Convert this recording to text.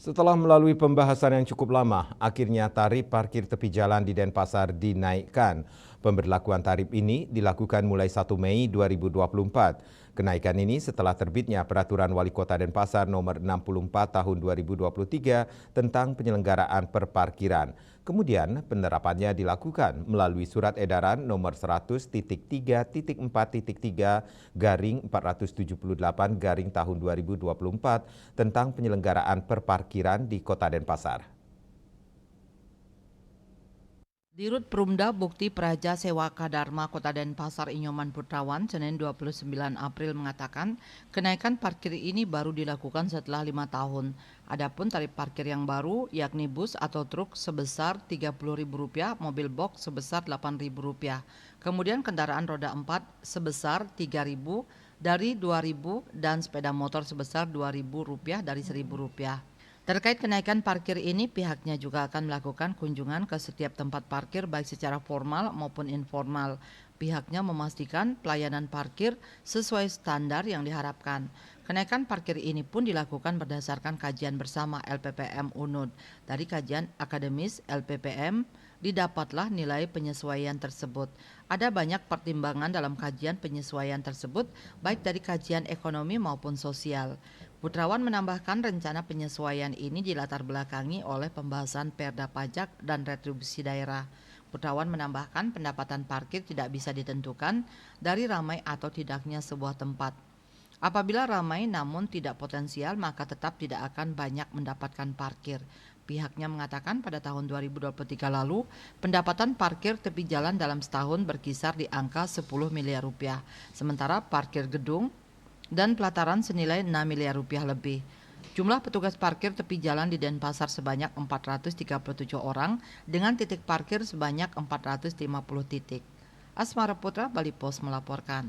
Setelah melalui pembahasan yang cukup lama, akhirnya tarif parkir tepi jalan di Denpasar dinaikkan. Pemberlakuan tarif ini dilakukan mulai 1 Mei 2024. Kenaikan ini setelah terbitnya Peraturan Wali Kota Denpasar Nomor 64 Tahun 2023 tentang penyelenggaraan perparkiran. Kemudian penerapannya dilakukan melalui Surat Edaran Nomor 100.3.3/478 tahun 2024 tentang penyelenggaraan perparkiran di Kota Denpasar. Dirut Perumda Bukti Praja Sewaka Dharma Kota Denpasar Inyoman Putrawan Senin 29 April mengatakan kenaikan parkir ini baru dilakukan setelah 5 tahun. Adapun tarif parkir yang baru yakni bus atau truk sebesar Rp30.000, mobil box sebesar Rp8.000. Kemudian kendaraan roda 4 sebesar Rp3.000 dari Rp2.000 dan sepeda motor sebesar Rp2.000 dari Rp1.000. Terkait kenaikan parkir ini, pihaknya juga akan melakukan kunjungan ke setiap tempat parkir baik secara formal maupun informal. Pihaknya memastikan pelayanan parkir sesuai standar yang diharapkan. Kenaikan parkir ini pun dilakukan berdasarkan kajian bersama LPPM UNUD. Dari kajian akademis LPPM, didapatlah nilai penyesuaian tersebut. Ada banyak pertimbangan dalam kajian penyesuaian tersebut, baik dari kajian ekonomi maupun sosial. Putrawan menambahkan rencana penyesuaian ini dilatar belakangi oleh pembahasan perda pajak dan retribusi daerah. Putrawan menambahkan pendapatan parkir tidak bisa ditentukan dari ramai atau tidaknya sebuah tempat. Apabila ramai namun tidak potensial, maka tetap tidak akan banyak mendapatkan parkir. Pihaknya mengatakan pada tahun 2023 lalu, pendapatan parkir tepi jalan dalam setahun berkisar di angka 10 miliar rupiah. Sementara parkir gedung dan pelataran senilai 6 miliar rupiah lebih. Jumlah petugas parkir tepi jalan di Denpasar sebanyak 437 orang dengan titik parkir sebanyak 450 titik. Asmara Putra, Bali Pos melaporkan.